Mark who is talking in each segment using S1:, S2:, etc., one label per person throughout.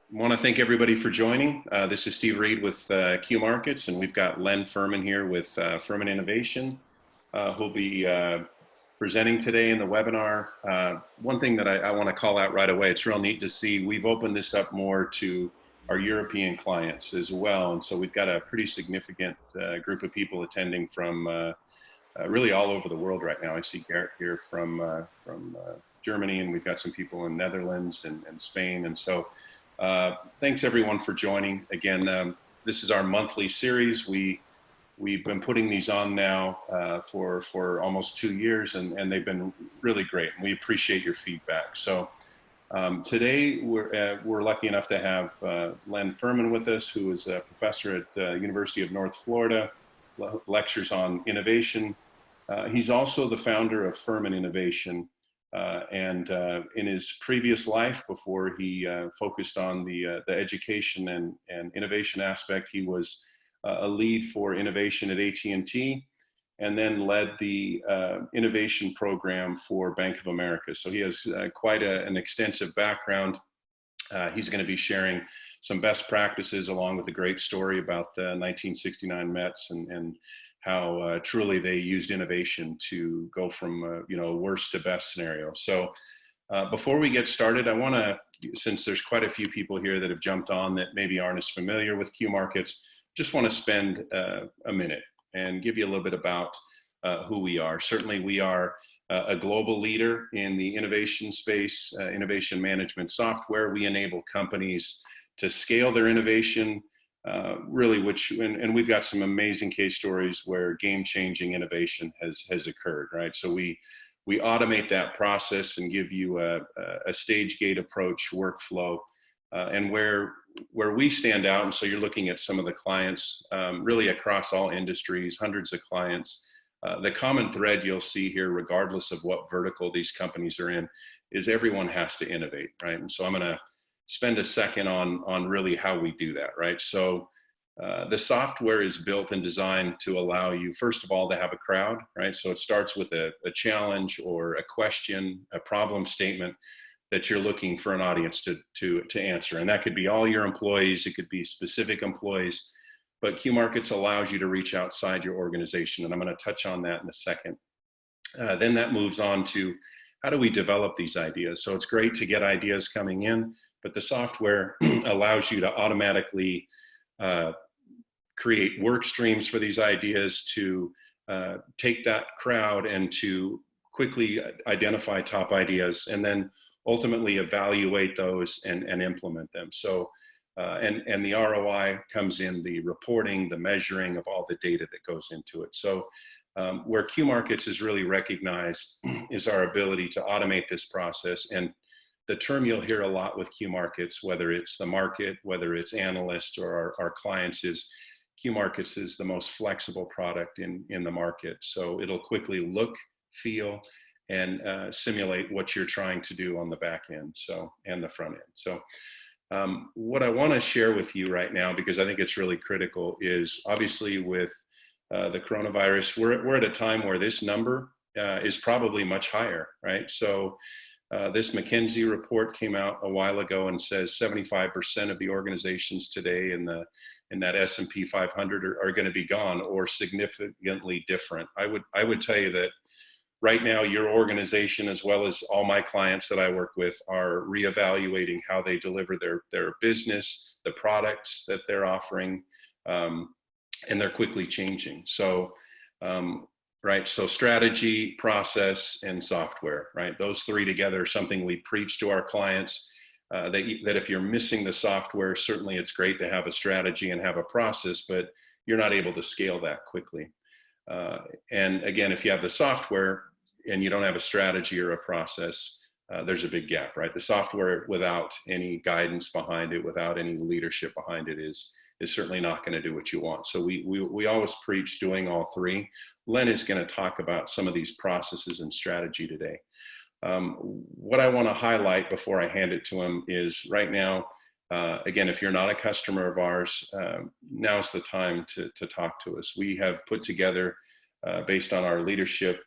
S1: Want to thank everybody for joining. This is Steve Reed with Q Markets, and we've got Len Furman here with Furman Innovation, who'll be presenting today in the webinar. One thing that I want to call out right away, it's real neat to see, we've opened this up more to our European clients as well. And so we've got a pretty significant group of people attending from really all over the world right now. I see Garrett here from Germany, and we've got some people in Netherlands and Spain. And so thanks everyone for joining. Again, this is our monthly series. We've been putting these on now for almost 2 years, and they've been really great. And we appreciate your feedback. So today we're lucky enough to have Len Furman with us, who is a professor at University of North Florida, lectures on innovation. He's also the founder of Furman Innovation. And in his previous life, before he focused on the education and innovation aspect, he was a lead for innovation at AT&T, and then led the innovation program for Bank of America. So he has quite an extensive background. He's going to be sharing some best practices along with a great story about the 1969 Mets and how truly they used innovation to go from worst to best scenario. So before we get started, I want to, since there's quite a few people here that have jumped on that maybe aren't as familiar with Q Markets, just want to spend a minute and give you a little bit about who we are. Certainly we are a global leader in the innovation space, innovation management software. We enable companies to scale their innovation, really, and we've got some amazing case stories where game-changing innovation has occurred, right? So we automate that process and give you a stage gate approach workflow, and where we stand out. And so you're looking at some of the clients, really across all industries, hundreds of clients. The common thread you'll see here, regardless of what vertical these companies are in, is everyone has to innovate, right? And so I'm going to spend a second on really how we do that, right? So the software is built and designed to allow you, first of all, to have a crowd, right? So it starts with a challenge or a question, a problem statement that you're looking for an audience to answer. And that could be all your employees, it could be specific employees, but Q Markets allows you to reach outside your organization. And I'm going to touch on that in a second. Then that moves on to how do we develop these ideas? So it's great to get ideas coming in, but the software allows you to automatically create work streams for these ideas, to take that crowd and to quickly identify top ideas, and then ultimately evaluate those and implement them. So, and the ROI comes in the reporting, the measuring of all the data that goes into it. So where Q Markets is really recognized is our ability to automate this process. And the term you'll hear a lot with Q Markets, whether it's the market, whether it's analysts or our clients, is Q Markets is the most flexible product in the market. So it'll quickly look, feel, and simulate what you're trying to do on the back end, so, and the front end. So what I want to share with you right now, because I think it's really critical, is obviously with the coronavirus, we're at a time where this number is probably much higher, right? So this McKinsey report came out a while ago and says 75% of the organizations today in that S&P 500 are going to be gone or significantly different. I would tell you that right now, your organization, as well as all my clients that I work with, are reevaluating how they deliver their business, the products that they're offering, and they're quickly changing. So, right, so strategy, process, and software, right? Those three together are something we preach to our clients, that if you're missing the software, certainly it's great to have a strategy and have a process, but you're not able to scale that quickly. And again, if you have the software and you don't have a strategy or a process, there's a big gap, right? The software without any guidance behind it, without any leadership behind it, is certainly not going to do what you want. So we always preach doing all three. Len is going to talk about some of these processes and strategy today. What I want to highlight before I hand it to him is right now, again, if you're not a customer of ours, now's the time to talk to us. We have put together, based on our leadership,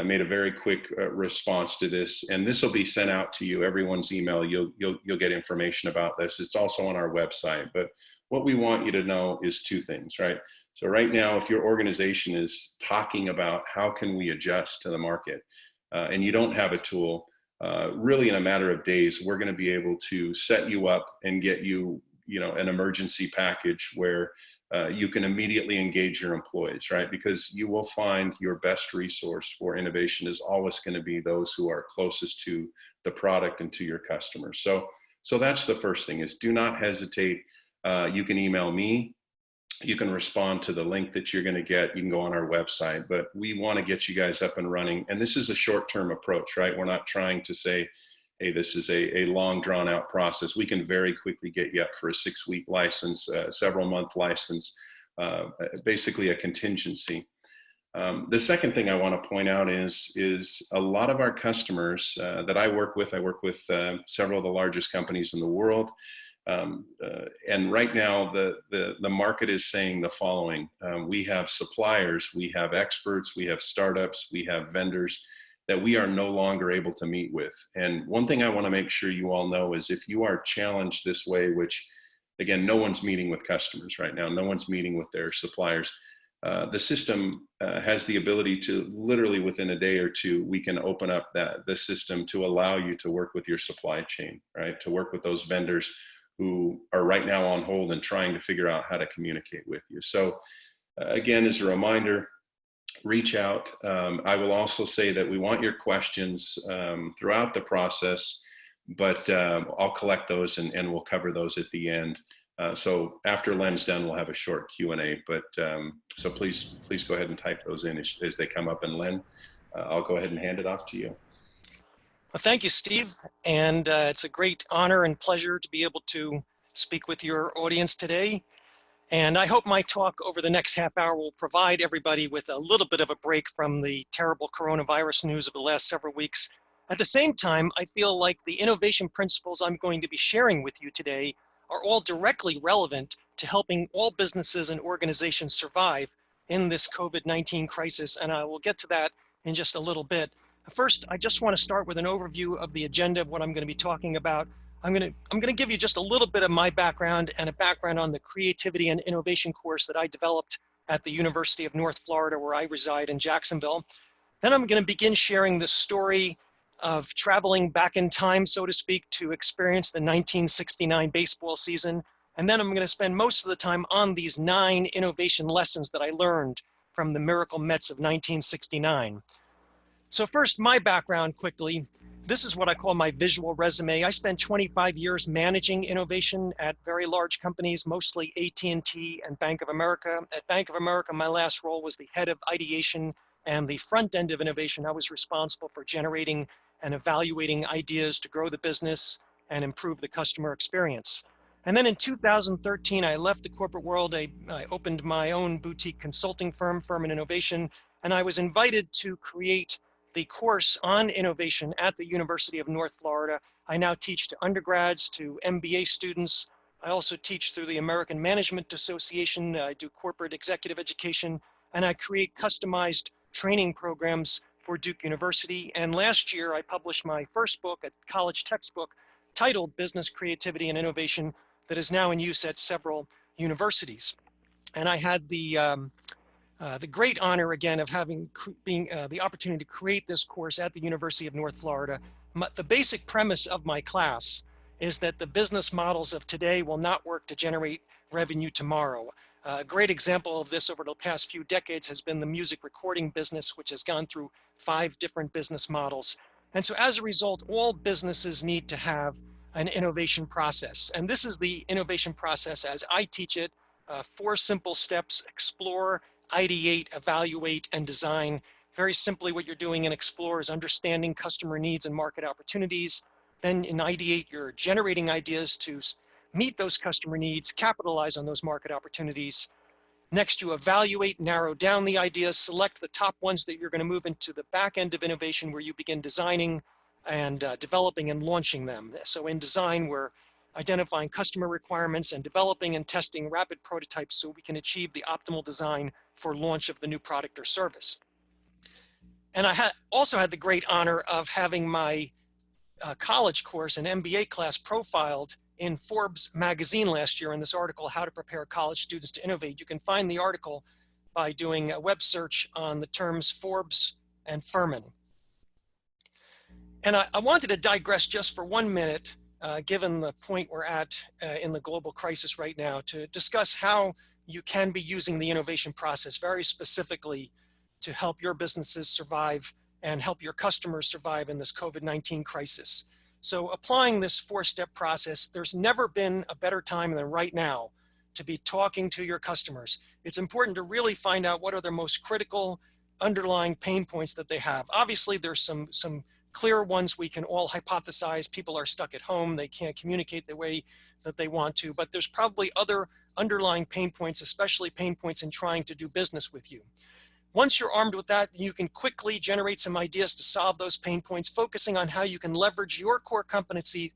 S1: made a very quick response to this, and this will be sent out to you. Everyone's email. You'll get information about this. It's also on our website. But what we want you to know is two things, right? So right now, if your organization is talking about how can we adjust to the market, and you don't have a tool, really in a matter of days, we're going to be able to set you up and get you, an emergency package where you can immediately engage your employees, right? Because you will find your best resource for innovation is always going to be those who are closest to the product and to your customers. So that's the first thing, is do not hesitate. You can email me. You can respond to the link that you're going to get. You can go on our website, but we want to get you guys up and running. And this is a short-term approach, right? We're not trying to say, hey, this is a long drawn out process. We can very quickly get you up for a 6-week license, several month license, basically a contingency. The second thing I want to point out is a lot of our customers that I work with several of the largest companies in the world. And right now, the market is saying the following. We have suppliers, we have experts, we have startups, we have vendors that we are no longer able to meet with. And one thing I want to make sure you all know is if you are challenged this way, which again, no one's meeting with customers right now, no one's meeting with their suppliers. The system has the ability to literally within a day or two, we can open up the system to allow you to work with your supply chain, right? To work with those vendors who are right now on hold and trying to figure out how to communicate with you. So again, as a reminder, reach out. I will also say that we want your questions throughout the process, but I'll collect those and we'll cover those at the end. So after Len's done, we'll have a short Q&A, but so please go ahead and type those in as they come up. And Len, I'll go ahead and hand it off to you.
S2: Well, thank you, Steve. And it's a great honor and pleasure to be able to speak with your audience today. And I hope my talk over the next half hour will provide everybody with a little bit of a break from the terrible coronavirus news of the last several weeks. At the same time, I feel like the innovation principles I'm going to be sharing with you today are all directly relevant to helping all businesses and organizations survive in this COVID-19 crisis. And I will get to that in just a little bit. First, I just want to start with an overview of the agenda of what I'm going to be talking about. I'm going to give you just a little bit of my background and a background on the creativity and innovation course that I developed at the University of North Florida, where I reside in Jacksonville. Then I'm going to begin sharing the story of traveling back in time, so to speak, to experience the 1969 baseball season. And then I'm going to spend most of the time on these 9 innovation lessons that I learned from the Miracle Mets of 1969. So first, my background quickly. This is what I call my visual resume. I spent 25 years managing innovation at very large companies, mostly AT&T and Bank of America. At Bank of America, my last role was the head of ideation and the front end of innovation. I was responsible for generating and evaluating ideas to grow the business and improve the customer experience. And then in 2013, I left the corporate world. I opened my own boutique consulting firm, Firm Innovation, and I was invited to create the course on innovation at the University of North Florida. I now teach to undergrads, to MBA students. I also teach through the American Management Association. I do corporate executive education, and I create customized training programs for Duke University. And last year, I published my first book, a college textbook titled Business Creativity and Innovation, that is now in use at several universities. And I had the great honor again of having the opportunity to create this course at the University of North Florida. The basic premise of my class is that the business models of today will not work to generate revenue tomorrow. A great example of this over the past few decades has been the music recording business, which has gone through 5 different business models. And so as a result, all businesses need to have an innovation process. And this is the innovation process as I teach it. 4 simple steps: explore, ideate, evaluate, and design. Very simply, what you're doing in Explore is understanding customer needs and market opportunities. Then in Ideate, you're generating ideas to meet those customer needs, capitalize on those market opportunities. Next, you evaluate, narrow down the ideas, select the top ones that you're going to move into the back end of innovation, where you begin designing and developing and launching them. So in design, we're identifying customer requirements and developing and testing rapid prototypes so we can achieve the optimal design for launch of the new product or service. And I also had the great honor of having my college course, an MBA class, profiled in Forbes magazine last year in this article, How to Prepare College Students to Innovate. You can find the article by doing a web search on the terms Forbes and Furman. And I wanted to digress just for 1 minute, given the point we're at in the global crisis right now, to discuss how you can be using the innovation process very specifically to help your businesses survive and help your customers survive in this COVID-19 crisis. So applying this 4-step process, there's never been a better time than right now to be talking to your customers. It's important to really find out what are their most critical underlying pain points that they have. Obviously, there's some clear ones we can all hypothesize. People are stuck at home. They can't communicate the way that they want to, but there's probably other underlying pain points, especially pain points in trying to do business with you. Once you're armed with that, you can quickly generate some ideas to solve those pain points, focusing on how you can leverage your core competencies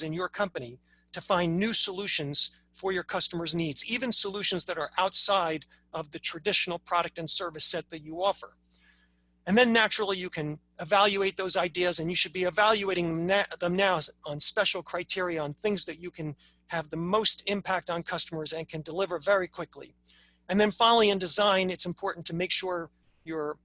S2: in your company to find new solutions for your customers' needs, even solutions that are outside of the traditional product and service set that you offer. And then naturally you can evaluate those ideas, and you should be evaluating them now on special criteria, on things that you can have the most impact on customers and can deliver very quickly. And then finally, in design, it's important to make sure you're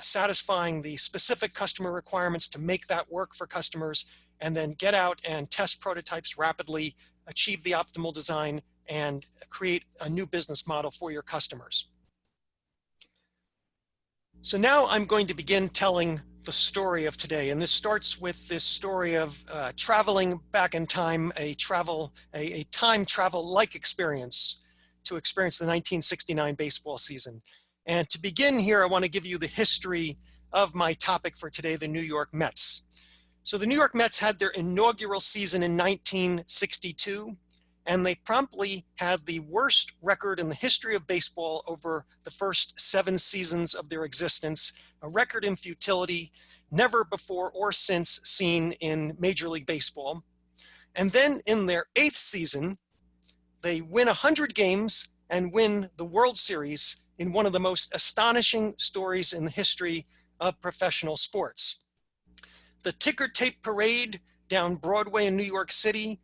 S2: satisfying the specific customer requirements to make that work for customers, and then get out and test prototypes rapidly, achieve the optimal design, and create a new business model for your customers. So now I'm going to begin telling the story of today, and this starts with this story of traveling back in time, a time travel-like experience to experience the 1969 baseball season. And to begin here, I want to give you the history of my topic for today, the New York Mets. So the New York Mets had their inaugural season in 1962, and they promptly had the worst record in the history of baseball over the first 7 seasons of their existence, a record in futility never before or since seen in Major League Baseball. And then in their 8th season, they win 100 games and win the World Series in one of the most astonishing stories in the history of professional sports. The ticker tape parade down Broadway in New York City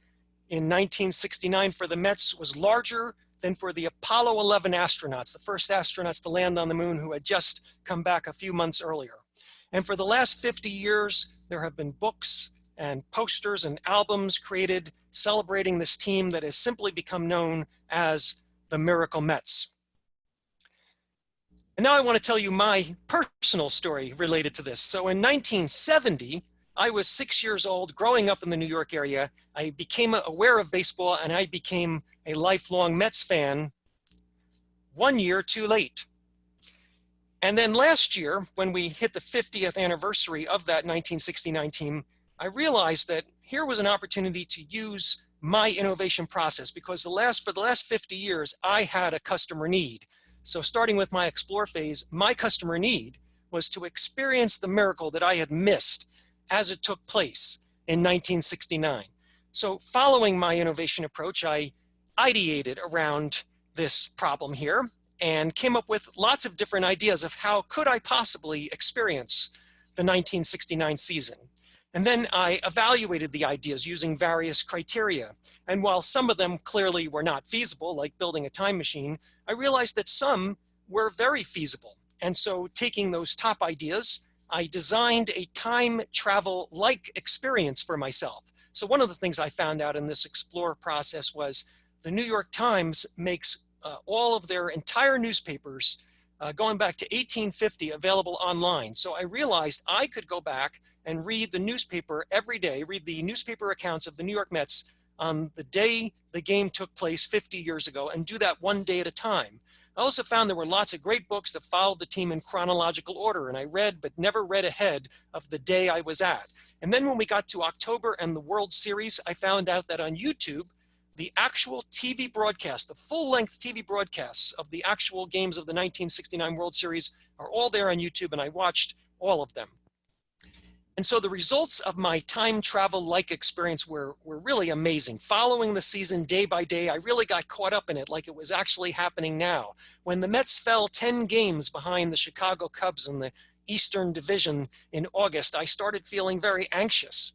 S2: in 1969 for the Mets was larger than for the Apollo 11 astronauts, the first astronauts to land on the moon, who had just come back a few months earlier. And for the last 50 years, there have been books and posters and albums created celebrating this team that has simply become known as the Miracle Mets. And now I want to tell you my personal story related to this. So in 1970, I was 6 years old, growing up in the New York area. I became aware of baseball, and I became a lifelong Mets fan 1 year too late. And then last year, when we hit the 50th anniversary of that 1969 team, I realized that here was an opportunity to use my innovation process, because for the last 50 years, I had a customer need. So starting with my explore phase, my customer need was to experience the miracle that I had missed as it took place in 1969. So following my innovation approach, I ideated around this problem here and came up with lots of different ideas of how could I possibly experience the 1969 season. And then I evaluated the ideas using various criteria. And while some of them clearly were not feasible, like building a time machine, I realized that some were very feasible. And so taking those top ideas, I designed a time travel-like experience for myself. So one of the things I found out in this explore process was the New York Times makes all of their entire newspapers going back to 1850 available online. So I realized I could go back and read the newspaper every day, read the newspaper accounts of the New York Mets on the day the game took place 50 years ago, and do that one day at a time. I also found there were lots of great books that followed the team in chronological order, and I read but never read ahead of the day I was at. And then when we got to October and the World Series, I found out that on YouTube, the actual TV broadcast, the full-length TV broadcasts of the actual games of the 1969 World Series are all there on YouTube, and I watched all of them. And so the results of my time travel-like experience were really amazing. Following the season day by day, I really got caught up in it like it was actually happening now. When the Mets fell 10 games behind the Chicago Cubs in the Eastern Division in August, I started feeling very anxious.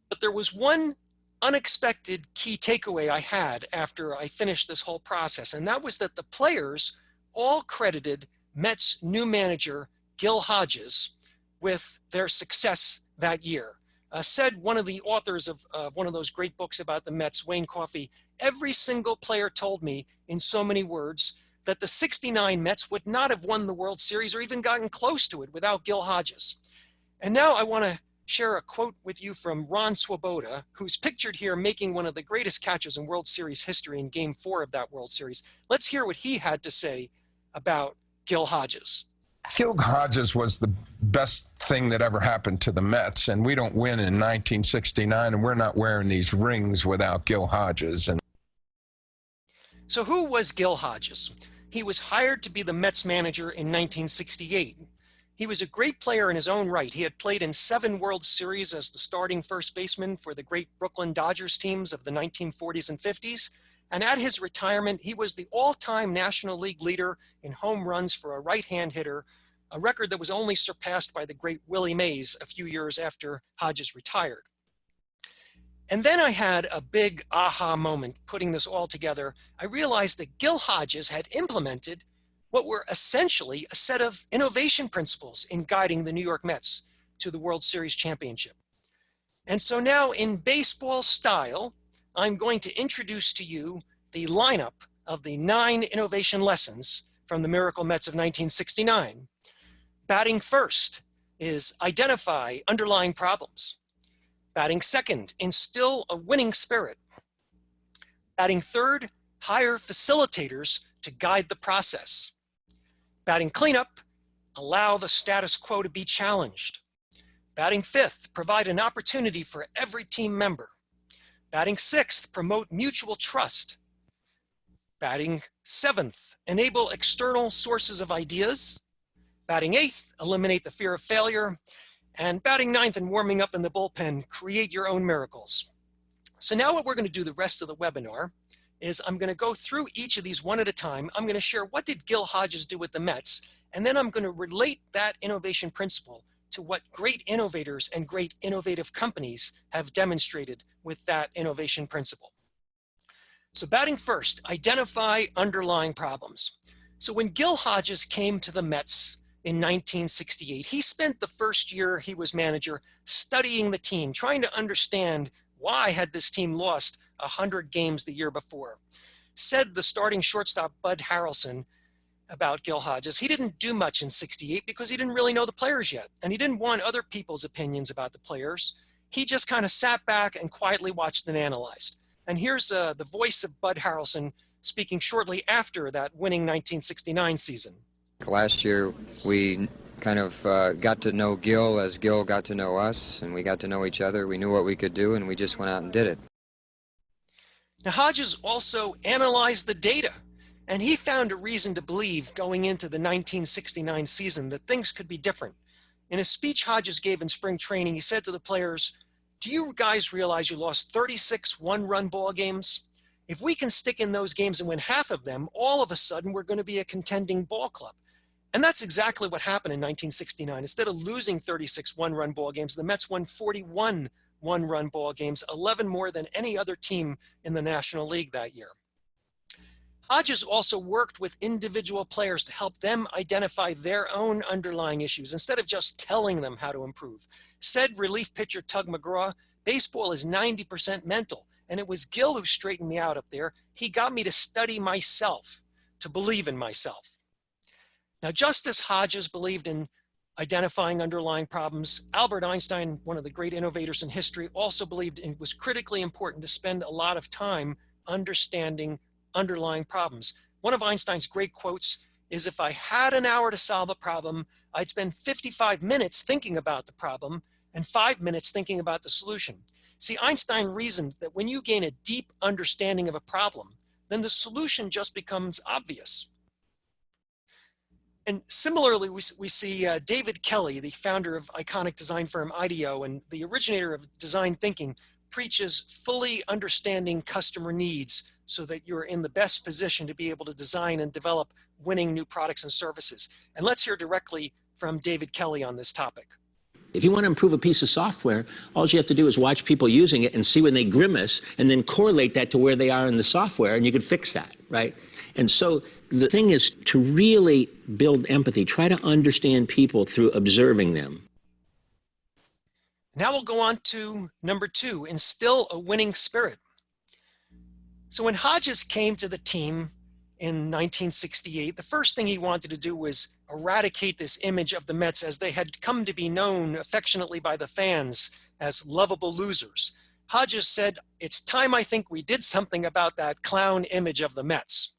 S2: But there was one unexpected key takeaway I had after I finished this whole process, and that was that the players all credited Mets' new manager, Gil Hodges, with their success that year. Said one of the authors of one of those great books about the Mets, Wayne Coffey, every single player told me in so many words that the '69 Mets would not have won the World Series or even gotten close to it without Gil Hodges. And now I want to share a quote with you from Ron Swoboda, who's pictured here making one of the greatest catches in World Series history in Game 4 of that World Series. Let's hear what he had to say about Gil Hodges.
S3: Gil Hodges was the best thing that ever happened to the Mets, and we don't win in 1969, and we're not wearing these rings without Gil Hodges.
S2: So who was Gil Hodges? He was hired to be the Mets manager in 1968. He was a great player in his own right. He had played in 7 World Series as the starting first baseman for the great Brooklyn Dodgers teams of the 1940s and 50s. And at his retirement, he was the all-time National League leader in home runs for a right-hand hitter, a record that was only surpassed by the great Willie Mays a few years after Hodges retired. And then I had a big aha moment putting this all together. I realized that Gil Hodges had implemented what were essentially a set of innovation principles in guiding the New York Mets to the World Series championship. And so now in baseball style, I'm going to introduce to you the lineup of the 9 innovation lessons from the Miracle Mets of 1969. Batting first is identify underlying problems. Batting second, instill a winning spirit. Batting third, hire facilitators to guide the process. Batting cleanup, allow the status quo to be challenged. Batting fifth, provide an opportunity for every team member. Batting sixth, promote mutual trust. Batting seventh, enable external sources of ideas. Batting eighth, eliminate the fear of failure. And batting ninth and warming up in the bullpen, create your own miracles. So now what we're going to do the rest of the webinar is I'm going to go through each of these one at a time. I'm going to share what did Gil Hodges do with the Mets, and then I'm going to relate that innovation principle to what great innovators and great innovative companies have demonstrated with that innovation principle. So batting first, identify underlying problems. So when Gil Hodges came to the Mets in 1968, he spent the first year he was manager studying the team, trying to understand why had this team lost 100 games the year before. Said the starting shortstop Bud Harrelson about Gil Hodges, he didn't do much in '68 because he didn't really know the players yet, and he didn't want other people's opinions about the players. He just kind of sat back and quietly watched and analyzed. And here's the voice of Bud Harrelson speaking shortly after that winning 1969 season.
S4: Last year, we kind of got to know Gil as Gil got to know us, and we got to know each other. We knew what we could do, and we just went out and did it.
S2: Now, Hodges also analyzed the data, and he found a reason to believe going into the 1969 season that things could be different. In a speech Hodges gave in spring training, he said to the players, "Do you guys realize you lost 36 one-run ball games? If we can stick in those games and win half of them, all of a sudden we're going to be a contending ball club." And that's exactly what happened in 1969. Instead of losing 36 one-run ball games, the Mets won 41 one-run ball games, 11 more than any other team in the National League that year. Hodges also worked with individual players to help them identify their own underlying issues instead of just telling them how to improve. Said relief pitcher Tug McGraw, "Baseball is 90% mental, and it was Gil who straightened me out up there. He got me to study myself, to believe in myself." Now, just as Hodges believed in identifying underlying problems, Albert Einstein, one of the great innovators in history, also believed it was critically important to spend a lot of time understanding underlying problems. One of Einstein's great quotes is, "If I had an hour to solve a problem, I'd spend 55 minutes thinking about the problem and 5 minutes thinking about the solution." See, Einstein reasoned that when you gain a deep understanding of a problem, then the solution just becomes obvious. And similarly, we see David Kelly, the founder of iconic design firm IDEO and the originator of design thinking, preaches fully understanding customer needs so that you're in the best position to be able to design and develop winning new products and services. And let's hear directly from David Kelly on this topic.
S5: If you want to improve a piece of software, all you have to do is watch people using it and see when they grimace and then correlate that to where they are in the software, and you can fix that, right? And so the thing is to really build empathy. Try to understand people through observing them.
S2: Now we'll go on to number 2, instill a winning spirit. So when Hodges came to the team in 1968, the first thing he wanted to do was eradicate this image of the Mets as they had come to be known affectionately by the fans as lovable losers. Hodges said, "It's time I think we did something about that clown image of the Mets."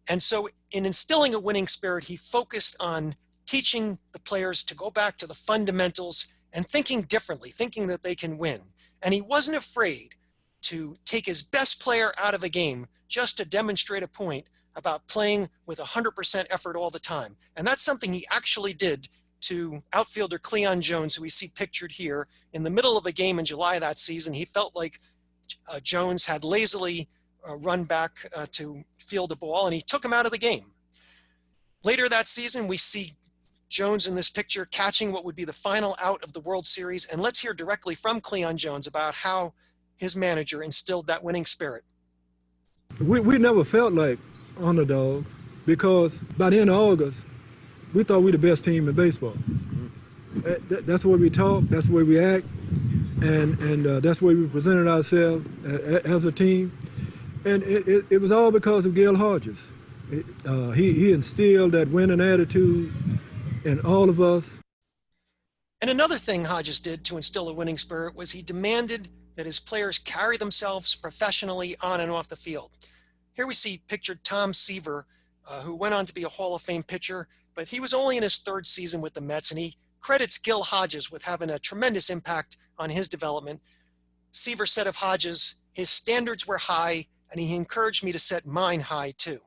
S2: And so in instilling a winning spirit, he focused on teaching the players to go back to the fundamentals and thinking differently, thinking that they can win. And he wasn't afraid to take his best player out of a game just to demonstrate a point about playing with 100% effort all the time. And that's something he actually did to outfielder Cleon Jones, who we see pictured here. In the middle of a game in July of that season, he felt like Jones had lazily run back to field a ball, and he took him out of the game. Later that season, we see Jones in this picture catching what would be the final out of the World Series. And let's hear directly from Cleon Jones about how his manager instilled that winning spirit.
S6: We never felt like underdogs because by the end of August, we thought we were the best team in baseball. That's the way we talk, that's the way we act, and that's the way we presented ourselves as a team. And it was all because of Gil Hodges. He instilled that winning attitude in all of us.
S2: And another thing Hodges did to instill a winning spirit was he demanded that his players carry themselves professionally on and off the field. Here we see pictured Tom Seaver, who went on to be a Hall of Fame pitcher, but he was only in his 3rd season with the Mets, and he credits Gil Hodges with having a tremendous impact on his development. Seaver said of Hodges, "His standards were high, and he encouraged me to set mine high too."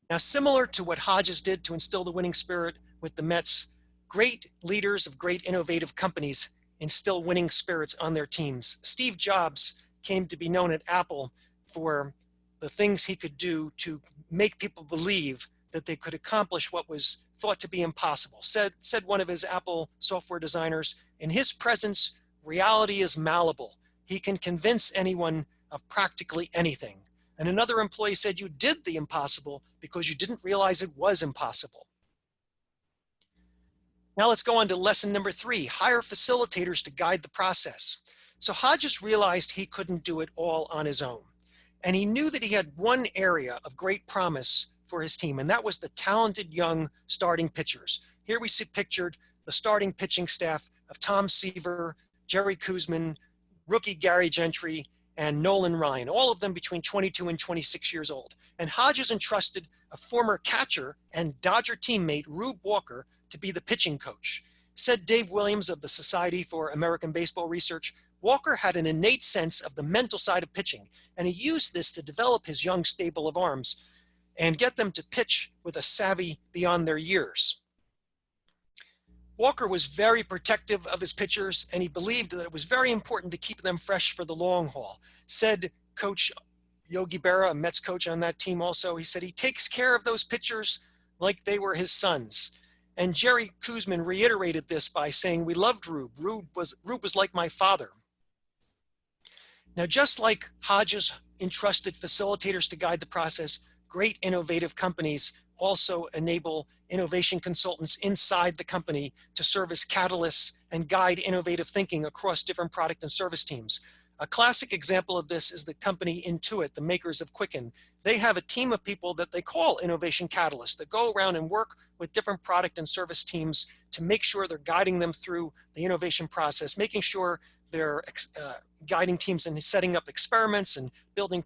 S2: Now, similar to what Hodges did to instill the winning spirit with the Mets, great leaders of great innovative companies instill winning spirits on their teams. Steve Jobs came to be known at Apple for the things he could do to make people believe that they could accomplish what was thought to be impossible. Said one of his Apple software designers, "In his presence, reality is malleable. He can convince anyone of practically anything." And another employee said, "You did the impossible because you didn't realize it was impossible." Now let's go on to lesson number 3, hire facilitators to guide the process. So Hodges realized he couldn't do it all on his own. And he knew that he had one area of great promise for his team, and that was the talented young starting pitchers. Here we see pictured the starting pitching staff of Tom Seaver, Jerry Koosman, rookie Gary Gentry, and Nolan Ryan, all of them between 22 and 26 years old. And Hodges entrusted a former catcher and Dodger teammate, Rube Walker, to be the pitching coach. Said Dave Williams of the Society for American Baseball Research, Walker had an innate sense of the mental side of pitching, and he used this to develop his young stable of arms and get them to pitch with a savvy beyond their years. Walker was very protective of his pitchers, and he believed that it was very important to keep them fresh for the long haul. Said Coach Yogi Berra, a Mets coach on that team also, he said he takes care of those pitchers like they were his sons. And Jerry Koosman reiterated this by saying, "We loved Rube. Rube was like my father." Now, just like Hodges entrusted facilitators to guide the process, great innovative companies also enable innovation consultants inside the company to serve as catalysts and guide innovative thinking across different product and service teams. A classic example of this is the company Intuit, the makers of Quicken. They have a team of people that they call innovation catalysts that go around and work with different product and service teams to make sure they're guiding them through the innovation process, making sure they're guiding teams in setting up experiments and building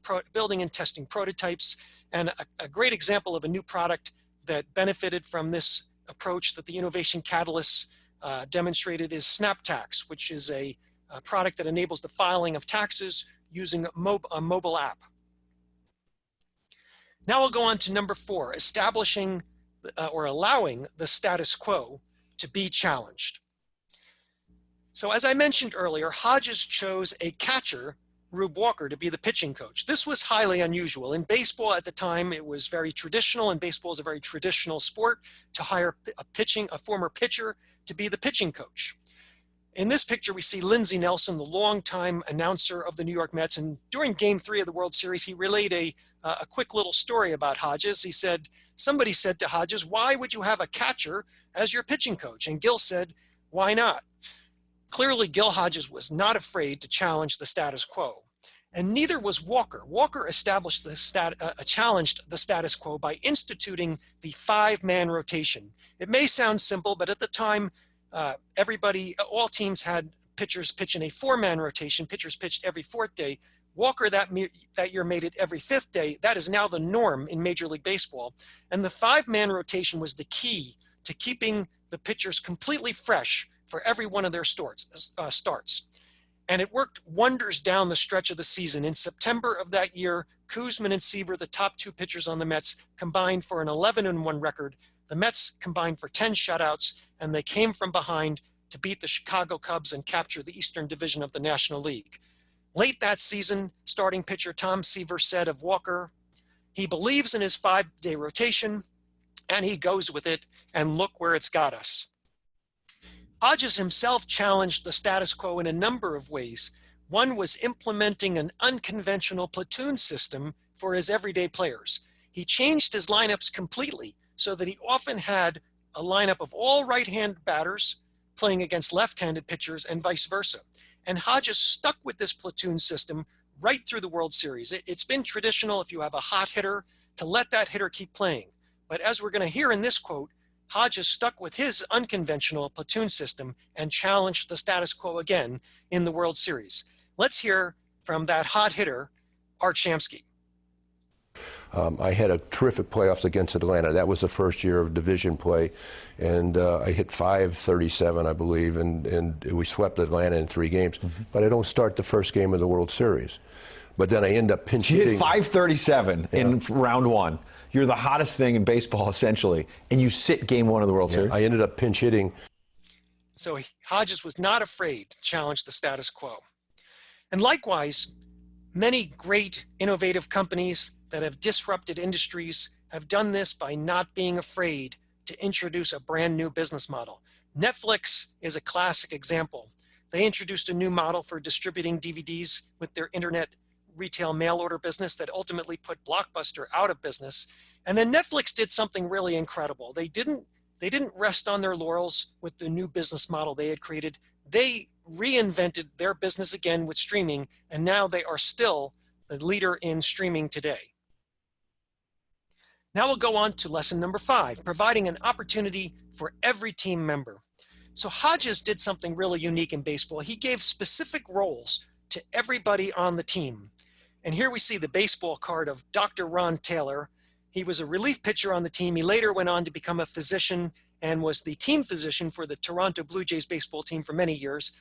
S2: and testing prototypes. And a great example of a new product that benefited from this approach that the innovation catalysts demonstrated is SnapTax, which is a product that enables the filing of taxes using a mobile app. Now we'll go on to number 4, establishing or allowing the status quo to be challenged. So as I mentioned earlier, Hodges chose a catcher, Rube Walker, to be the pitching coach. This was highly unusual. In baseball at the time, it was very traditional, and baseball is a very traditional sport, to hire a former pitcher to be the pitching coach. In this picture, we see Lindsey Nelson, the longtime announcer of the New York Mets, and during Game 3 of the World Series, he relayed a quick little story about Hodges. He said, somebody said to Hodges, "Why would you have a catcher as your pitching coach?" And Gil said, "Why not?" Clearly, Gil Hodges was not afraid to challenge the status quo, and neither was Walker. Walker established challenged the status quo by instituting the 5-man rotation. It may sound simple, but at the time, all teams had pitchers pitch in a 4-man rotation. Pitchers pitched every 4th day. Walker that year made it every 5th day. That is now the norm in Major League Baseball. And the 5-man rotation was the key to keeping the pitchers completely fresh for every one of their starts. And it worked wonders down the stretch of the season. In September of that year, Koosman and Seaver, the top 2 pitchers on the Mets, combined for an 11-1 record. The Mets combined for 10 shutouts, and they came from behind to beat the Chicago Cubs and capture the Eastern Division of the National League. Late that season, starting pitcher Tom Seaver said of Walker, "He believes in his 5-day rotation, and he goes with it, and look where it's got us." Hodges himself challenged the status quo in a number of ways. One was implementing an unconventional platoon system for his everyday players. He changed his lineups completely so that he often had a lineup of all right-hand batters playing against left-handed pitchers and vice versa. And Hodges stuck with this platoon system right through the World Series. It's been traditional, if you have a hot hitter, to let that hitter keep playing. But as we're going to hear in this quote, Hodges stuck with his unconventional platoon system and challenged the status quo again in the World Series. Let's hear from that hot hitter, Art Shamsky.
S7: I had a terrific playoffs against Atlanta. That was the first year of division play, and I hit .537, I believe, and we swept Atlanta in 3 games. But I don't start the first game of the World Series. But then I end up pinch hitting.
S8: You hit .537 in round 1. You're the hottest thing in baseball, essentially, and you sit Game 1 of the World Series.
S7: I ended up pinch hitting.
S2: So Hodges was not afraid to challenge the status quo. And likewise, many great innovative companies that have disrupted industries have done this by not being afraid to introduce a brand new business model. Netflix is a classic example. They introduced a new model for distributing DVDs with their internet retail mail order business that ultimately put Blockbuster out of business. And then Netflix did something really incredible. They didn't rest on their laurels with the new business model they had created. They reinvented their business again with streaming, and now they are still the leader in streaming today. Now we'll go on to lesson number 5, providing an opportunity for every team member. So Hodges did something really unique in baseball. He gave specific roles to everybody on the team. And here we see the baseball card of Dr. Ron Taylor. He was a relief pitcher on the team. He later went on to become a physician and was the team physician for the Toronto Blue Jays baseball team for many years.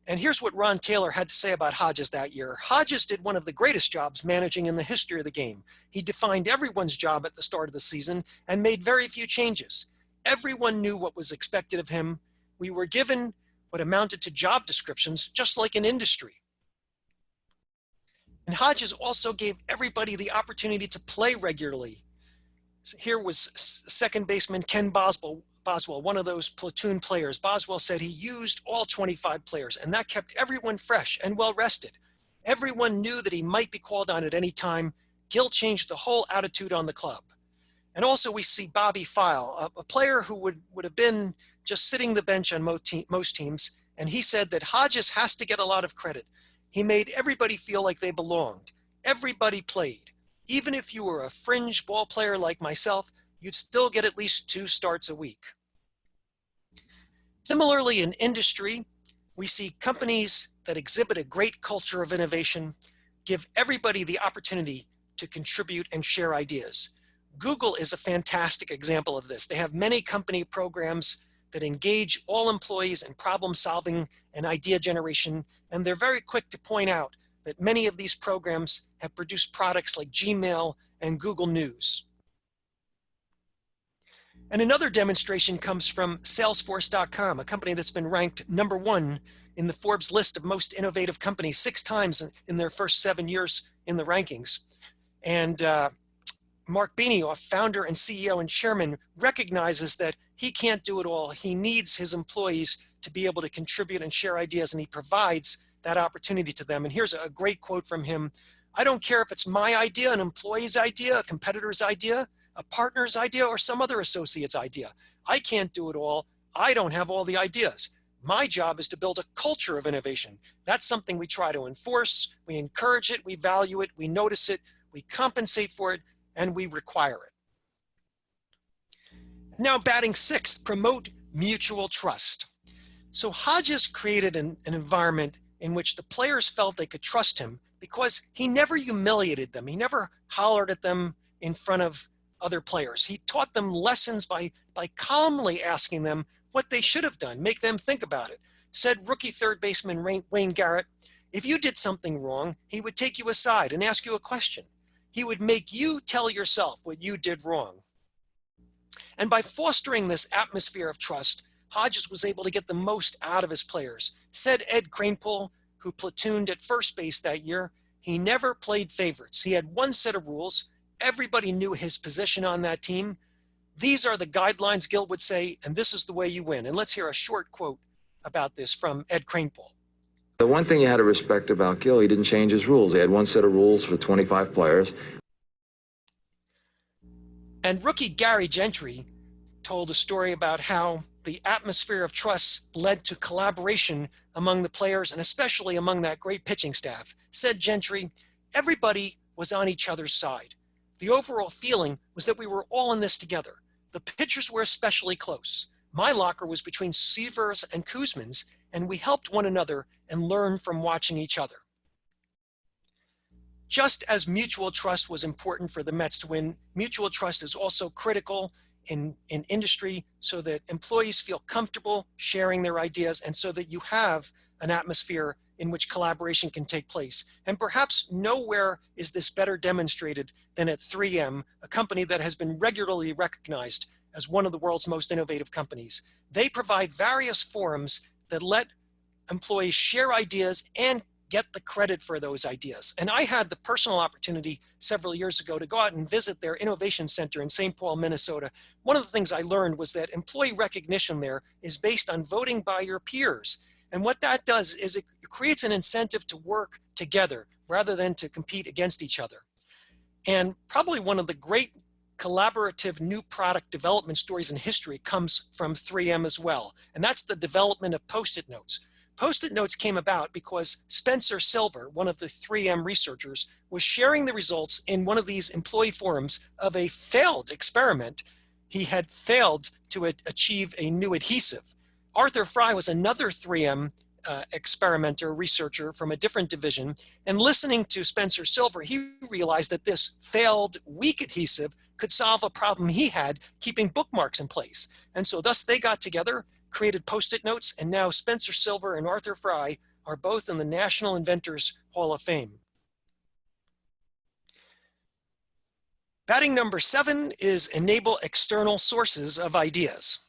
S2: And here's what Ron Taylor had to say about Hodges that year. Hodges did one of the greatest jobs managing in the history of the game. He defined everyone's job at the start of the season and made very few changes. Everyone knew what was expected of him. We were given what amounted to job descriptions, just like in industry. And Hodges also gave everybody the opportunity to play regularly. So here was second baseman Ken Boswell, one of those platoon players. Boswell said he used all 25 players, and that kept everyone fresh and well rested. Everyone knew that he might be called on at any time. Gil changed the whole attitude on the club. And also we see Bobby File, a player who would have been just sitting the bench on most teams, and he said that Hodges has to get a lot of credit. He made everybody feel like they belonged. Everybody played. Even if you were a fringe ball player like myself, you'd still get at least 2 starts a week. Similarly, in industry, we see companies that exhibit a great culture of innovation give everybody the opportunity to contribute and share ideas. Google is a fantastic example of this. They have many company programs that engage all employees in problem solving and idea generation, and they're very quick to point out that many of these programs have produced products like Gmail and Google News. And another demonstration comes from Salesforce.com, a company that's been ranked #1 in the Forbes list of most innovative companies 6 times in their first 7 years in the rankings. And Mark Benioff, founder and CEO and chairman, recognizes that he can't do it all. He needs his employees to be able to contribute and share ideas, and he provides that opportunity to them. And here's a great quote from him. "I don't care if it's my idea, an employee's idea, a competitor's idea, a partner's idea, or some other associate's idea. I can't do it all. I don't have all the ideas. My job is to build a culture of innovation. That's something we try to enforce. We encourage it, we value it, we notice it, we compensate for it, and we require it." Now, batting sixth, promote mutual trust. So Hodges created an environment in which the players felt they could trust him because he never humiliated them. He never hollered at them in front of other players. He taught them lessons by calmly asking them what they should have done, make them think about it. Said rookie third baseman Wayne Garrett, if you did something wrong, he would take you aside and ask you a question. He would make you tell yourself what you did wrong. And by fostering this atmosphere of trust, Hodges was able to get the most out of his players. Said Ed Kranepool, who platooned at first base that year, he never played favorites. He had one set of rules. Everybody knew his position on that team. These are the guidelines, Gil would say, and this is the way you win. And let's hear a short quote about this from Ed Kranepool.
S9: The one thing you had to respect about Gil, he didn't change his rules. He had one set of rules for 25 players.
S2: And rookie Gary Gentry told a story about how the atmosphere of trust led to collaboration among the players and especially among that great pitching staff. Said Gentry, everybody was on each other's side. The overall feeling was that we were all in this together. The pitchers were especially close. My locker was between Seaver's and Kuzman's, and we helped one another and learned from watching each other. Just as mutual trust was important for the Mets to win, mutual trust is also critical in industry so that employees feel comfortable sharing their ideas and so that you have an atmosphere in which collaboration can take place. And perhaps nowhere is this better demonstrated than at 3M, a company that has been regularly recognized as one of the world's most innovative companies. They provide various forums that let employees share ideas and get the credit for those ideas. And I had the personal opportunity several years ago to go out and visit their innovation center in St. Paul, Minnesota. One of the things I learned was that employee recognition there is based on voting by your peers. And what that does is it creates an incentive to work together rather than to compete against each other. And probably one of the great collaborative new product development stories in history comes from 3M as well. And that's the development of Post-it notes. Post-it notes came about because Spencer Silver, one of the 3M researchers, was sharing the results in one of these employee forums of a failed experiment. He had failed to achieve a new adhesive. Arthur Fry was another 3M experimenter, researcher from a different division, and listening to Spencer Silver, he realized that this failed weak adhesive could solve a problem he had keeping bookmarks in place. And so thus they got together, created Post-it notes, and now Spencer Silver and Arthur Fry are both in the National Inventors Hall of Fame. Batting number 7 is enable external sources of ideas.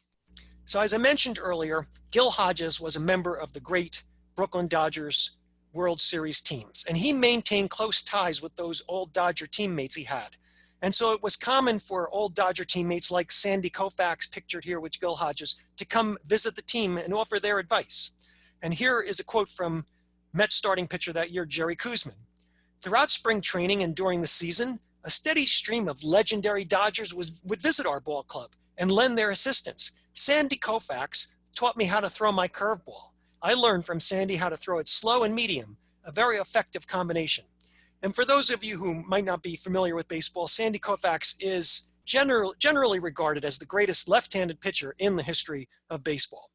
S2: So as I mentioned earlier, Gil Hodges was a member of the great Brooklyn Dodgers World Series teams, and he maintained close ties with those old Dodger teammates he had. And so it was common for old Dodger teammates like Sandy Koufax, pictured here with Gil Hodges, to come visit the team and offer their advice. And here is a quote from Mets starting pitcher that year, Jerry Kuzman. Throughout spring training and during the season, a steady stream of legendary Dodgers would visit our ball club and lend their assistance. Sandy Koufax taught me how to throw my curveball. I learned from Sandy how to throw it slow and medium, a very effective combination. And for those of you who might not be familiar with baseball, Sandy Koufax is generally regarded as the greatest left-handed pitcher in the history of baseball.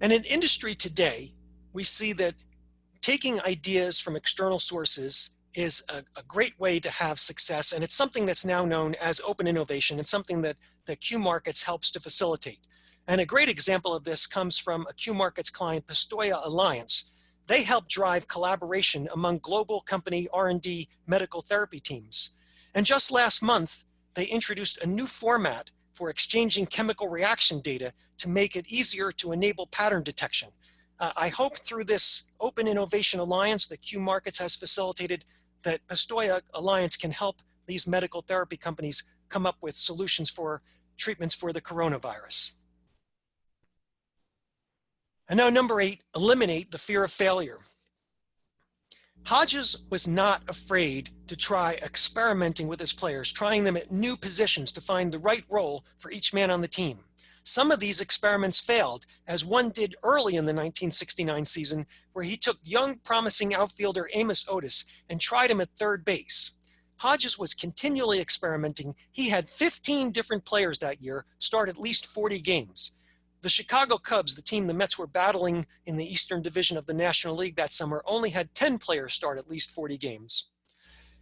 S2: And in industry today, we see that taking ideas from external sources is a great way to have success, and it's something that's now known as open innovation. It's something that Q Markets helps to facilitate. And a great example of this comes from a Q Markets client, Pistoia Alliance. They help drive collaboration among global company R&D medical therapy teams. And just last month, they introduced a new format for exchanging chemical reaction data to make it easier to enable pattern detection. I hope through this Open Innovation Alliance that Q Markets has facilitated, that Pistoia Alliance can help these medical therapy companies come up with solutions for treatments for the coronavirus. And now number 8, eliminate the fear of failure. Hodges was not afraid to try experimenting with his players, trying them at new positions to find the right role for each man on the team. Some of these experiments failed, as one did early in the 1969 season, where he took young, promising outfielder Amos Otis and tried him at third base. Hodges was continually experimenting. He had 15 different players that year start at least 40 games. The Chicago Cubs, the team the Mets were battling in the Eastern Division of the National League that summer, only had 10 players start at least 40 games.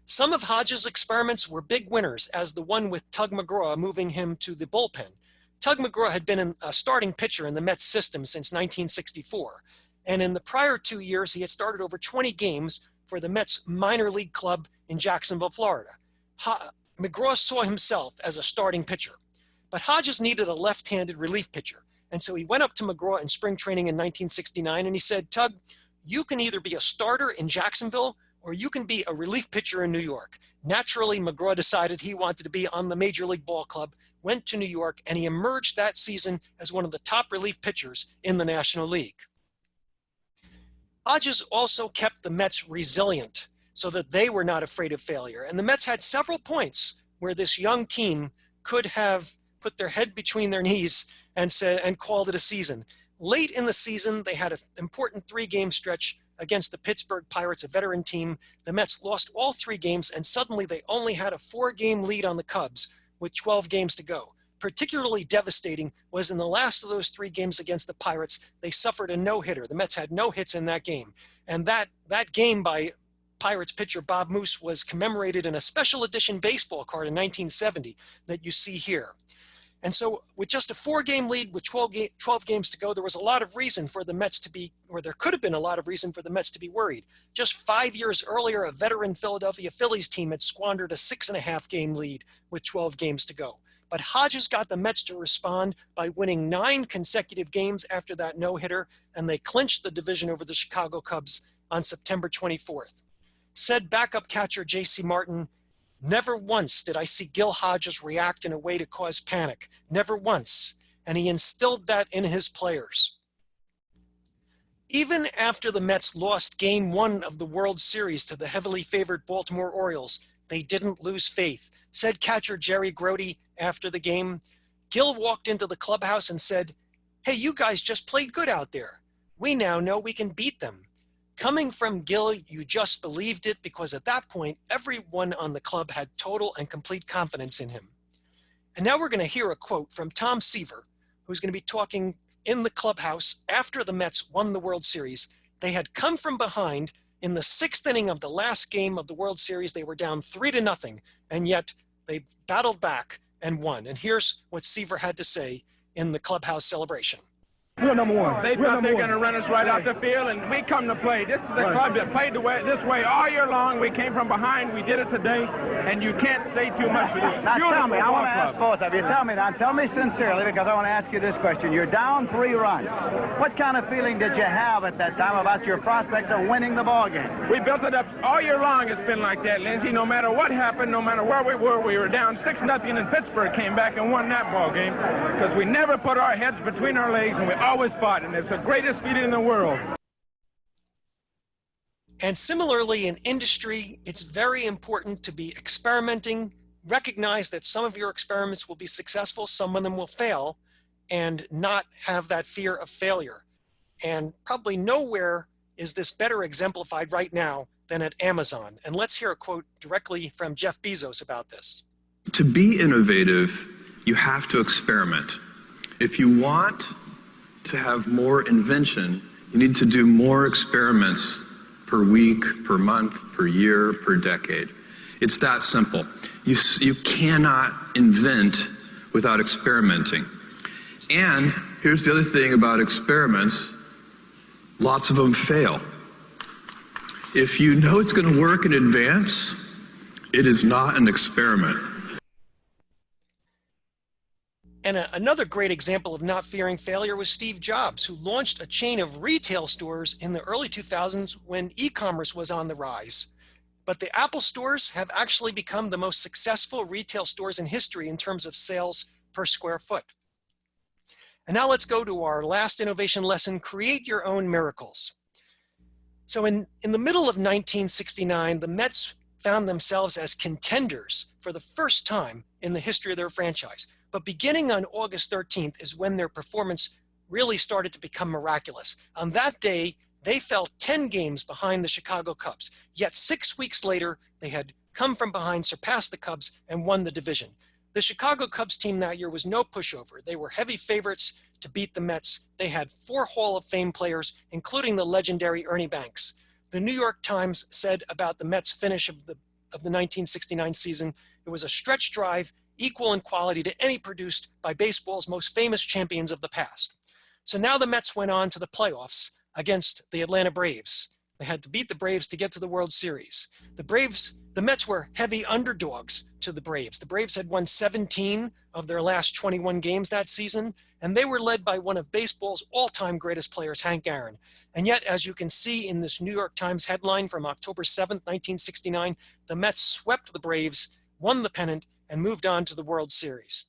S2: Some of Hodges' experiments were big winners, as the one with Tug McGraw moving him to the bullpen. Tug McGraw had been a starting pitcher in the Mets system since 1964, and in the prior 2 years, he had started over 20 games for the Mets minor league club in Jacksonville, Florida. McGraw saw himself as a starting pitcher, but Hodges needed a left-handed relief pitcher. And so he went up to McGraw in spring training in 1969 and he said, Tug, you can either be a starter in Jacksonville or you can be a relief pitcher in New York. Naturally, McGraw decided he wanted to be on the Major League Ball Club, went to New York, and he emerged that season as one of the top relief pitchers in the National League. Hodges also kept the Mets resilient so that they were not afraid of failure. And the Mets had several points where this young team could have put their head between their knees and called it a season. Late in the season, they had an important 3-game stretch against the Pittsburgh Pirates, a veteran team. The Mets lost all 3 games, and suddenly they only had a 4-game lead on the Cubs with 12 games to go. Particularly devastating was in the last of those 3 games against the Pirates, they suffered a no-hitter. The Mets had no hits in that game. And that game by Pirates pitcher Bob Moose was commemorated in a special edition baseball card in 1970 that you see here. And so with just a 4-game lead with 12 games to go, there was a lot of reason for the Mets to be, or there could have been a lot of reason for the Mets to be worried. Just 5 years earlier, a veteran Philadelphia Phillies team had squandered a 6.5-game lead with 12 games to go. But Hodges got the Mets to respond by winning 9 consecutive games after that no-hitter, and they clinched the division over the Chicago Cubs on September 24th. Said backup catcher J.C. Martin, "Never once did I see Gil Hodges react in a way to cause panic. Never once." And he instilled that in his players. Even after the Mets lost Game 1 of the World Series to the heavily favored Baltimore Orioles, they didn't lose faith. Said catcher Jerry Grody after the game, Gil walked into the clubhouse and said, "Hey, you guys just played good out there. We now know we can beat them." Coming from Gil, you just believed it, because at that point, everyone on the club had total and complete confidence in him. And now we're going to hear a quote from Tom Seaver, who's going to be talking in the clubhouse after the Mets won the World Series. They had come from behind in the 6th inning of the last game of the World Series. They were down 3-0, and yet they battled back and won. And here's what Seaver had to say in the clubhouse celebration.
S10: We're number one. They thought they were going to run us right out the field, and we come to play. This is a club that played this way all year long. We came from behind. We did it today, and you can't say too much for this.
S11: Now tell me, I want to ask both of you. Tell me sincerely, because I want to ask you this question. You're down 3 runs. What kind of feeling did you have at that time about your prospects of winning the ball game?
S10: We built it up all year long. It's been like that, Lindsey. No matter what happened, no matter where we were down 6-0, and Pittsburgh came back and won that ball game, because we never put our heads between our legs, and we always fought, and it's the greatest feeling in the world.
S2: And similarly, in industry, it's very important to be experimenting, recognize that some of your experiments will be successful, some of them will fail, and not have that fear of failure. And probably nowhere is this better exemplified right now than at Amazon. And let's hear a quote directly from Jeff Bezos about this.
S12: To be innovative, you have to experiment. If you want to have more invention, you need to do more experiments per week, per month, per year, per decade. It's that simple. You cannot invent without experimenting. And here's the other thing about experiments, lots of them fail. If you know it's going to work in advance, it is not an experiment.
S2: And another great example of not fearing failure was Steve Jobs, who launched a chain of retail stores in the early 2000s when e-commerce was on the rise. But the Apple stores have actually become the most successful retail stores in history in terms of sales per square foot. And now let's go to our last innovation lesson, create your own miracles. So in the middle of 1969, the Mets found themselves as contenders for the first time in the history of their franchise. But beginning on August 13th is when their performance really started to become miraculous. On that day, they fell 10 games behind the Chicago Cubs. Yet 6 weeks later, they had come from behind, surpassed the Cubs, and won the division. The Chicago Cubs team that year was no pushover. They were heavy favorites to beat the Mets. They had 4 Hall of Fame players, including the legendary Ernie Banks. The New York Times said about the Mets' finish of the 1969 season, it was a stretch drive equal in quality to any produced by baseball's most famous champions of the past. So now the Mets went on to the playoffs against the Atlanta Braves. They had to beat the Braves to get to the World Series. The Mets were heavy underdogs to the Braves. The Braves had won 17 of their last 21 games that season, and they were led by one of baseball's all-time greatest players, Hank Aaron. And yet, as you can see in this New York Times headline from October 7th, 1969, the Mets swept the Braves, won the pennant, and moved on to the World Series.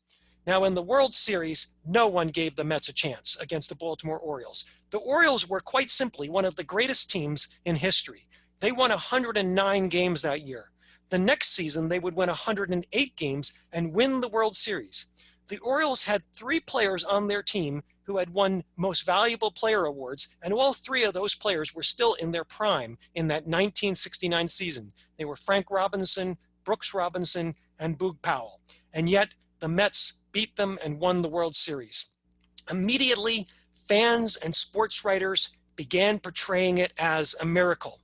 S2: Now, in the World Series, no one gave the Mets a chance against the Baltimore Orioles. The Orioles were quite simply one of the greatest teams in history. They won 109 games that year. The next season, they would win 108 games and win the World Series. The Orioles had 3 players on their team who had won Most Valuable Player awards, and all 3 of those players were still in their prime in that 1969 season. They were Frank Robinson, Brooks Robinson, and Boog Powell. And yet, the Mets beat them and won the World Series. Immediately, fans and sports writers began portraying it as a miracle.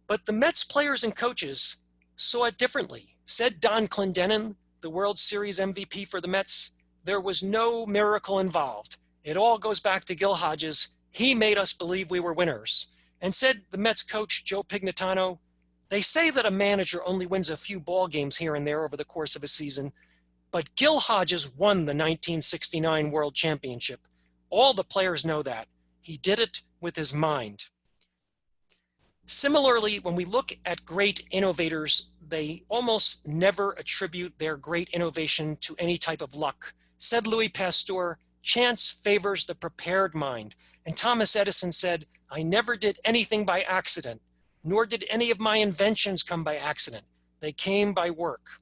S2: But the Mets players and coaches saw it differently. Said Don Clendenin, the World Series MVP for the Mets, there was no miracle involved. It all goes back to Gil Hodges. He made us believe we were winners. And said the Mets coach, Joe Pignatano, they say that a manager only wins a few ball games here and there over the course of a season, but Gil Hodges won the 1969 World Championship. All the players know that. He did it with his mind. Similarly, when we look at great innovators, they almost never attribute their great innovation to any type of luck. Said Louis Pasteur, chance favors the prepared mind. And Thomas Edison said, I never did anything by accident, nor did any of my inventions come by accident. They came by work.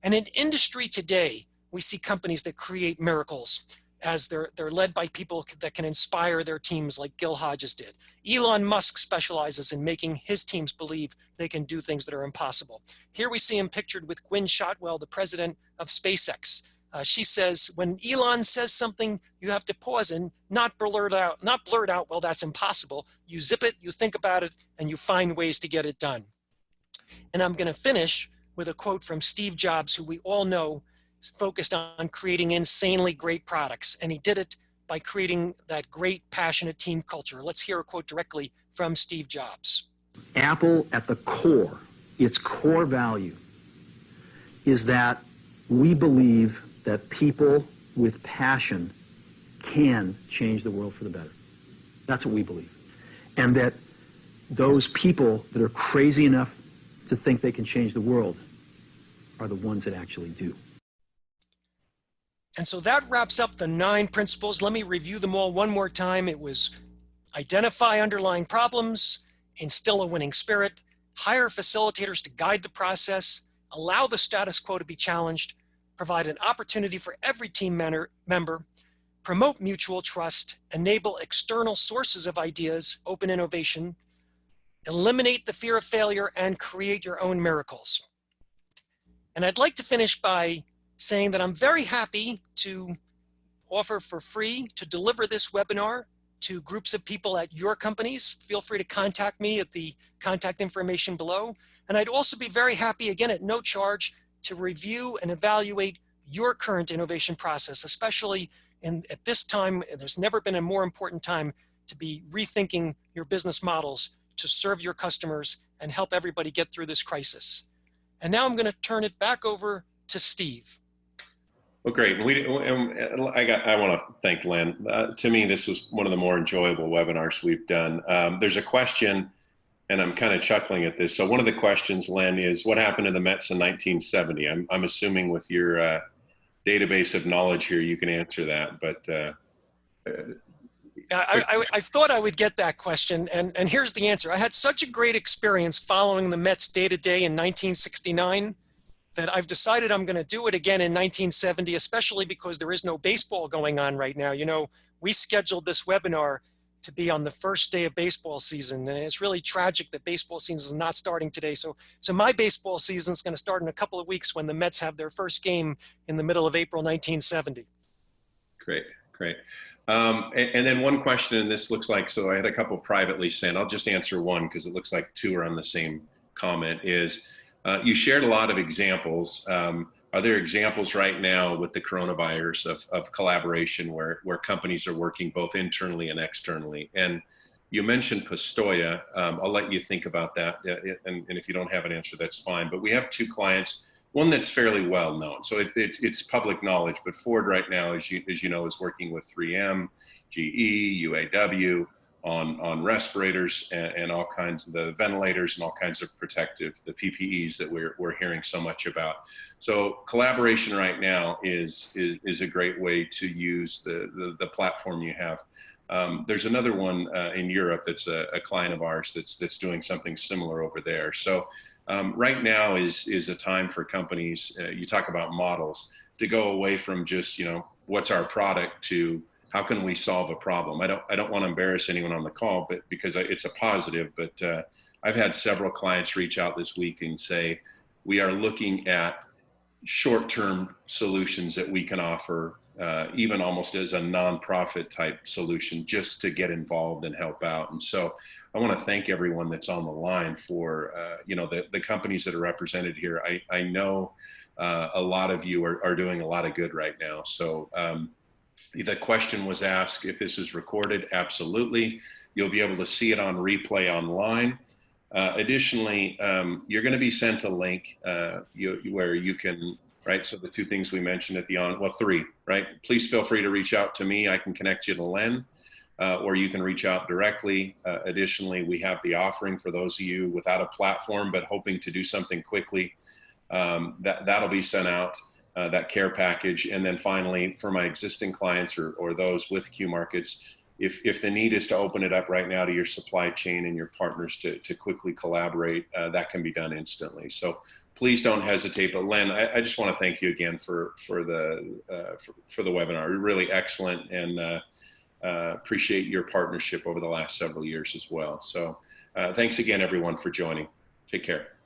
S2: And in industry today, we see companies that create miracles as they're led by people that can inspire their teams like Gil Hodges did. Elon Musk specializes in making his teams believe they can do things that are impossible. Here we see him pictured with Gwynne Shotwell, the president of SpaceX. She says, when Elon says something, you have to pause and not blurt out, well, that's impossible. You zip it, you think about it, and you find ways to get it done. And I'm going to finish with a quote from Steve Jobs, who we all know focused on creating insanely great products. And he did it by creating that great, passionate team culture. Let's hear a quote directly from Steve Jobs.
S13: Apple, at the core, its core value is that we believe that people with passion can change the world for the better. That's what we believe. And that those people that are crazy enough to think they can change the world are the ones that actually do.
S2: And so that wraps up the 9 principles. Let me review them all one more time. It was identify underlying problems, instill a winning spirit, hire facilitators to guide the process, allow the status quo to be challenged, provide an opportunity for every team member, promote mutual trust, enable external sources of ideas, open innovation, eliminate the fear of failure, and create your own miracles. And I'd like to finish by saying that I'm very happy to offer for free to deliver this webinar to groups of people at your companies. Feel free to contact me at the contact information below. And I'd also be very happy, again, at no charge, to review and evaluate your current innovation process, especially at this time. There's never been a more important time to be rethinking your business models to serve your customers and help everybody get through this crisis. And now I'm going to turn it back over to Steve.
S1: Well, great. I want to thank Len. To me, this was one of the more enjoyable webinars we've done. There's a question, and I'm kind of chuckling at this. So one of the questions, Len, is what happened to the Mets in 1970? I'm assuming with your database of knowledge here, you can answer that. But
S2: I thought I would get that question, and here's the answer. I had such a great experience following the Mets day-to-day in 1969 that I've decided I'm going to do it again in 1970, especially because there is no baseball going on right now. You know, we scheduled this webinar to be on the first day of baseball season, and it's really tragic that baseball season is not starting today. So my baseball season is going to start in a couple of weeks when the Mets have their first game in the middle of April 1970.
S1: Great. And then one question, and this looks like, so I had a couple privately sent. I'll just answer one because it looks like two are on the same comment, is you shared a lot of examples. Are there examples right now with the coronavirus of collaboration where companies are working both internally and externally? And you mentioned Pistoia. I'll let you think about that. And if you don't have an answer, that's fine. But we have two clients, one that's fairly well known. So it's public knowledge, but Ford right now, as you know, is working with 3M, GE, UAW, on respirators and all kinds of the ventilators and all kinds of protective, the PPEs that we're hearing so much about. So collaboration right now is a great way to use the platform you have. There's another one in Europe that's a client of ours that's doing something similar over there. So right now is a time for companies, you talk about models, to go away from just, what's our product to how can we solve a problem? I don't want to embarrass anyone on the call, but because it's a positive, but I've had several clients reach out this week and say, we are looking at short-term solutions that we can offer, even almost as a nonprofit type solution, just to get involved and help out. And so I want to thank everyone that's on the line for, the companies that are represented here. I know a lot of you are doing a lot of good right now. So the question was asked if this is recorded. Absolutely. You'll be able to see it on replay online. Additionally, you're going to be sent a link where you can, right? So the two things we mentioned at the three, right? Please feel free to reach out to me. I can connect you to Len, or you can reach out directly. Additionally, we have the offering for those of you without a platform but hoping to do something quickly. That'll be sent out. That care package. And then finally, for my existing clients or those with Q Markets, if the need is to open it up right now to your supply chain and your partners to quickly collaborate, that can be done instantly. So please don't hesitate. But Len, I just want to thank you again for the webinar. You're really excellent, and appreciate your partnership over the last several years as well. So thanks again, everyone, for joining. Take care.